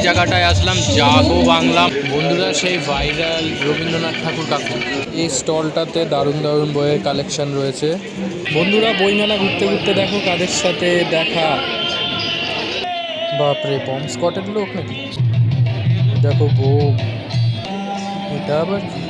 জায়গাটায় আসলাম জাগো বাংলা। বন্ধুরা, সেই ভাইরাল রবীন্দ্রনাথ ঠাকুর কাকু। এই স্টলটাতে দারুণ দারুণ বইয়ের কালেকশন রয়েছে। বন্ধুরা, বইমেলা ঘুরতে ঘুরতে দেখো কাদের সাথে দেখা। বাপরে, বম্ব স্কটের লোক নাকি? দেখো বোম, এটা আবার কি?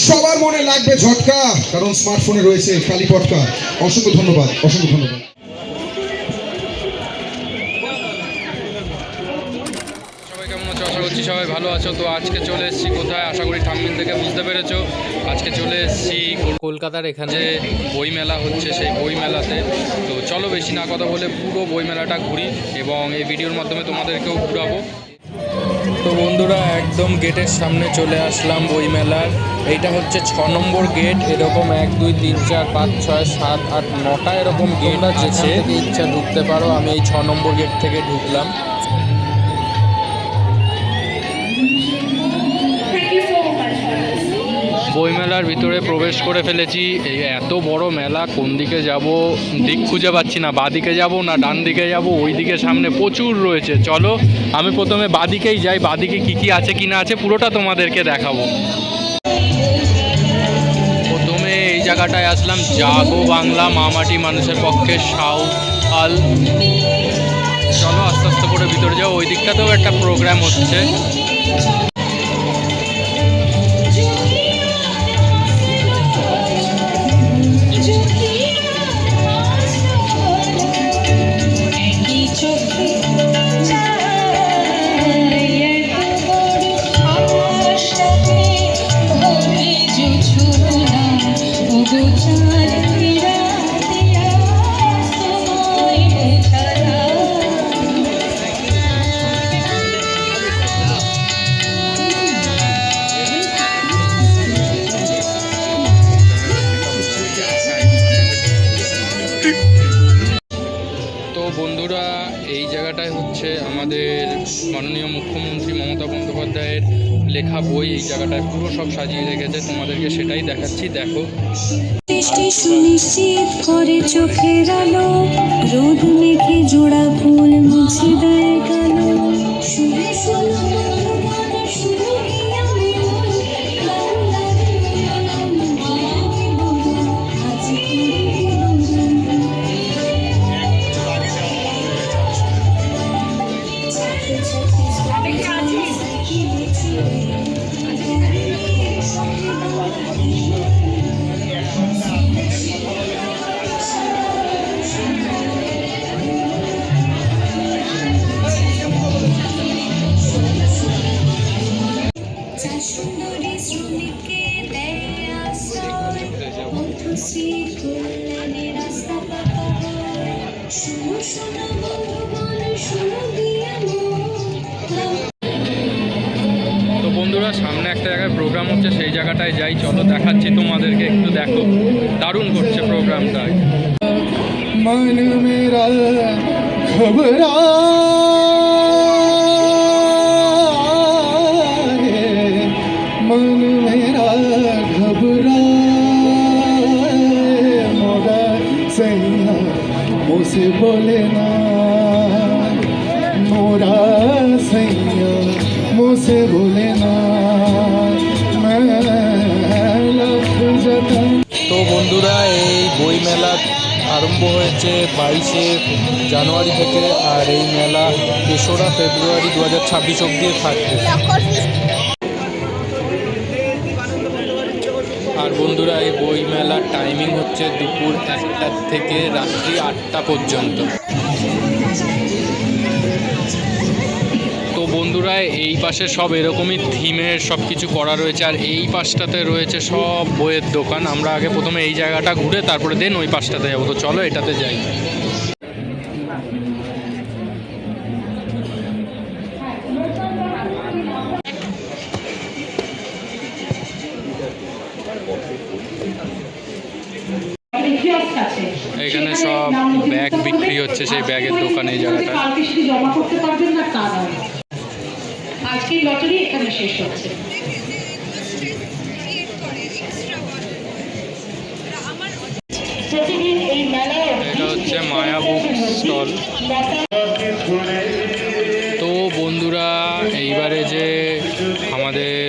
সবার মনে লাগবে ঝটকা, কারণ স্মার্টফোনে রয়েছে কালী পটকা। অসংখ্য ধন্যবাদ, অসংখ্য ধন্যবাদ। সবাই কেমন আছো? আশা করছি সবাই ভালো আছো। তো আজকে চলে এসেছি কোথায়? আশা করি থাম্বনেল থেকে বুঝতে পেরেছো। আজকে চলে এসেছি কলকাতার এখানে বইমেলা হচ্ছে, সেই বইমেলাতে। তো চলো বেশি না কথা বলে পুরো বইমেলাটা ঘুরি এবং এই ভিডিওর মাধ্যমে তোমাদেরকেও ঘুরাবো। তো বন্ধুরা, একদম গেটের সামনে চলে আসলাম বইমেলার। এইটা হচ্ছে 6 নম্বর গেট। এরকম 1 2 3 4 5 6 7 8 9টা এরকম গেট আছে। ইচ্ছা ঢুকতে পারো। আমি এই 6 নম্বর গেট থেকে ঢুকলাম। বইমেলার ভিতরে প্রবেশ করে ফেলেছি। এই এত বড় মেলা, কোন দিকে যাব দিক খুঁজে পাচ্ছি না। বাঁদিকে যাব না ডান দিকে যাব? ওই দিকে সামনে প্রচুর রয়েছে। চলো আমি প্রথমে বাঁদিকেই যাই। বাঁদিকে কি আছে কি না আছে পুরোটা তোমাদেরকে দেখাবো। প্রথমে এই জায়গাটায় আসলাম জাগো বাংলা, মামাটি মানুষের পক্ষে সাঁওতাল। চলো আস্তে আস্তে করে ভিতরে যাও। ওই দিকটাতেও একটা প্রোগ্রাম হচ্ছে। তো বন্ধুরা, এই জায়গাটায় হচ্ছে আমাদের মাননীয় মুখ্যমন্ত্রী মমতা বন্দ্যোপাধ্যায়ের লেখা বই। এই জায়গাটায় পুরো সব সাজিয়ে রেখেছে, তোমাদেরকে সেটাই দেখাচ্ছি, দেখো। দৃষ্টি সুনিশ্চিত করে চোখের আলো, রোদ মেঘে জোড়া ফুল মুছে দেয় কালো। শুনে শোনো বন্ধুগণ, শুনো কি আমি বলি, সুন্দরী শ্রমিককে দেয় আশ্রয়, পথশ্রী কল্যাণে রাস্তা পাকা। শুনো শোনো বন্ধুগণ, শুনো দিয়া তো বন্ধুরা, সামনে একটা জায়গায় প্রোগ্রাম হচ্ছে, সেই জায়গাটায় যাই। চলো দেখাচ্ছি তোমাদেরকে, একটু দেখো। দারুণ করছে প্রোগ্রামটা। मन मेरा घबरा मन मेरा घबरा मोरा सैया मुझसे बोले ना, मोरा सैया मुझसे बोले ना, मैं लख जता। তো বন্ধুরা, এই বইমেলা আরম্ভ হয়েছে 22শে জানুয়ারি থেকে, আর এই মেলা 3রা ফেব্রুয়ারি 2026 অবধি থাকবে। আর বন্ধুরা, এই বইমেলার টাইমিং হচ্ছে দুপুর 1টা থেকে রাত্রি 8টা পর্যন্ত। তো বন্ধুরা, এই পাশে সব এরকমই থিমের সব কিছু করা রয়েছে, আর এই পাশটাতে রয়েছে সব বইয়ের দোকান। আমরা আগে প্রথমে এই জায়গাটা ঘুরে তারপরে দেন ওই পাশটাতে যাবো। তো চলো এটাতে যাই। কিয়স্ক আছে এখানে সব ব্যাগ বিক্রি হচ্ছে, সেই ব্যাগের দোকান এই জায়গাটা। কালকে সেটি জমা করতে পারবেন না তা নয়, আজকের লটারি এখানে শেষ হচ্ছে। প্রতিদিন এই মেলায় এটা হচ্ছে মায়া বুক স্টল। তো বন্ধুরা, এইবারে যে আমাদের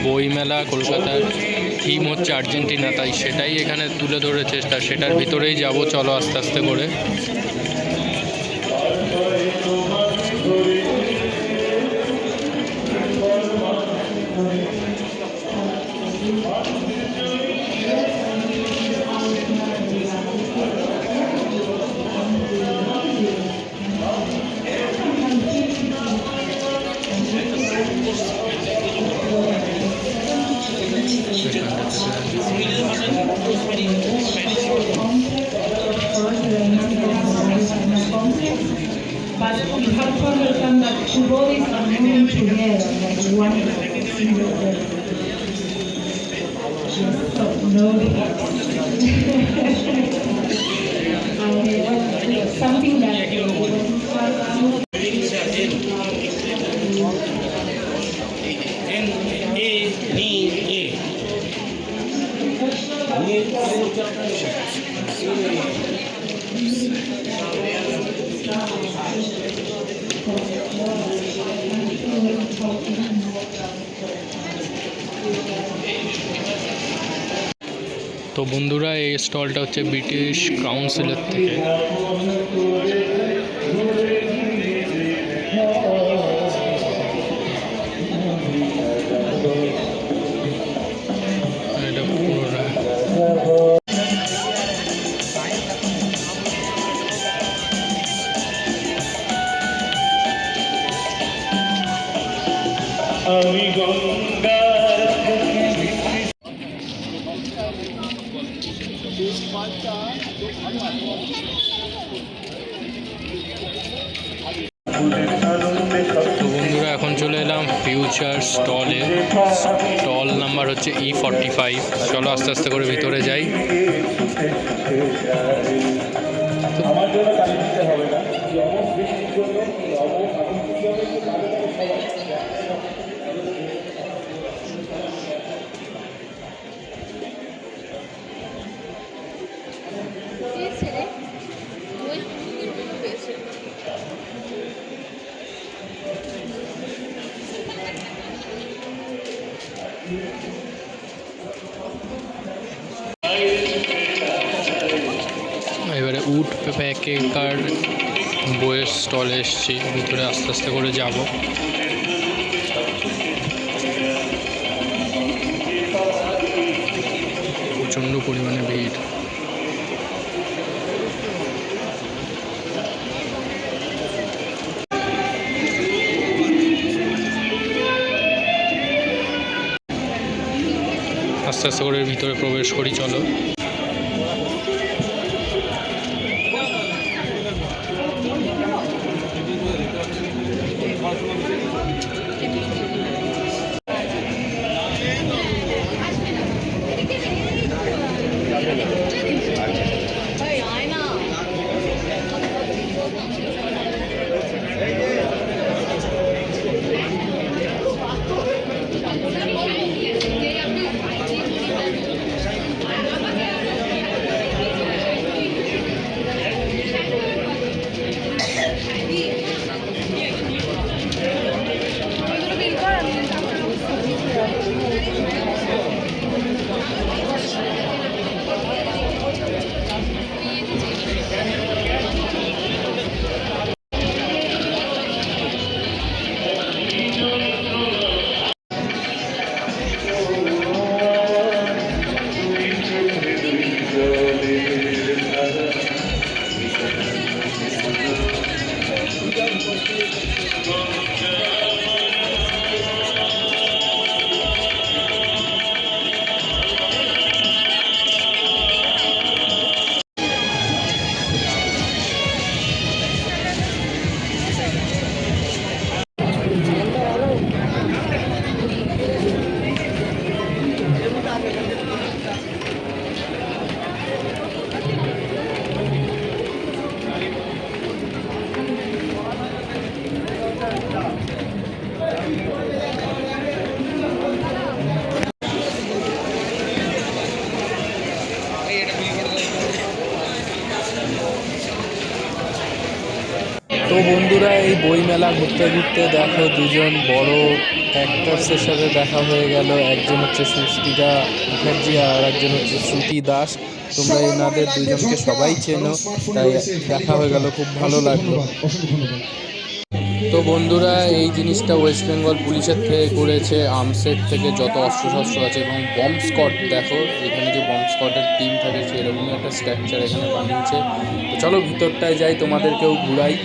বইমেলা কলকাতার থিম হচ্ছে আর্জেন্টিনা, তাই সেটাই এখানে তুলে ধরেছে, সেটার ভিতরেই যাব। চলো আস্তে আস্তে করে। But we have to understand that two bodies are moving together, like one single body. So, no something that তো বন্ধুরা, এই স্টলটা হচ্ছে ব্রিটিশ কাউন্সিলের থেকে। এটা পুরোটা আমি গঙ্গার তো বন্ধুরা, এখন চলে এলাম ফিউচার স্টলে। স্টল নাম্বার হচ্ছে E45। চলো আস্তে আস্তে করে ভিতরে যাই। আমার জন্য কালি দিতে হবে না, যমজ বৃষ্টির জন্য যমজ আগুনের জন্য একটু কালো কালো সবাই এবারে উড প্যাকেকার বইয়ের স্টলে এসেছি, ভিতরে আস্তে আস্তে করে যাব। প্রচণ্ড পরিমাণে ভিড়। আস্তে আস্তে করে ভিতরে প্রবেশ করি, চলো। তো বন্ধুরা এই বইমেলা ঘুরতে ঘুরতে দেখো দুজন বড় অ্যাক্টার্সের সাথে দেখা হয়ে গেল। একজন হচ্ছে সুস্মিতা মুখার্জি আর একজন হচ্ছে শ্রুতি দাস। তোমরা এনাদের দুজনকে সবাই চেনো, তাই দেখা হয়ে গেল, খুব ভালো লাগলো। অসংখ্য ধন্যবাদ। তো বন্ধুরা এই জিনিসটা ওয়েস্ট বেঙ্গল পুলিশের থেকে করেছে, আর্মসেট থেকে যত অস্ত্রশস্ত্র আছে এবং বম্ব স্কোয়াড, দেখো এখানে যে বম্ব স্কোয়াডের টিম থাকে সেরকমই একটা স্ট্রাকচার এখানে বানিয়েছে। তো চলো ভিতরটায় যাই, তোমাদেরকেও ঘুরাই।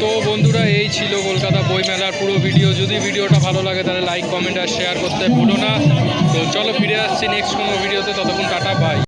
তো বন্ধুরা এই ছিল কলকাতা বইমেলার পুরো ভিডিও। যদি ভিডিওটা ভালো লাগে তাহলে লাইক কমেন্ট আর শেয়ার করতে ভুলো না। তো চলো ফিরে আসছি নেক্সট কোনো ভিডিওতে, ততক্ষণ টাটা বাই।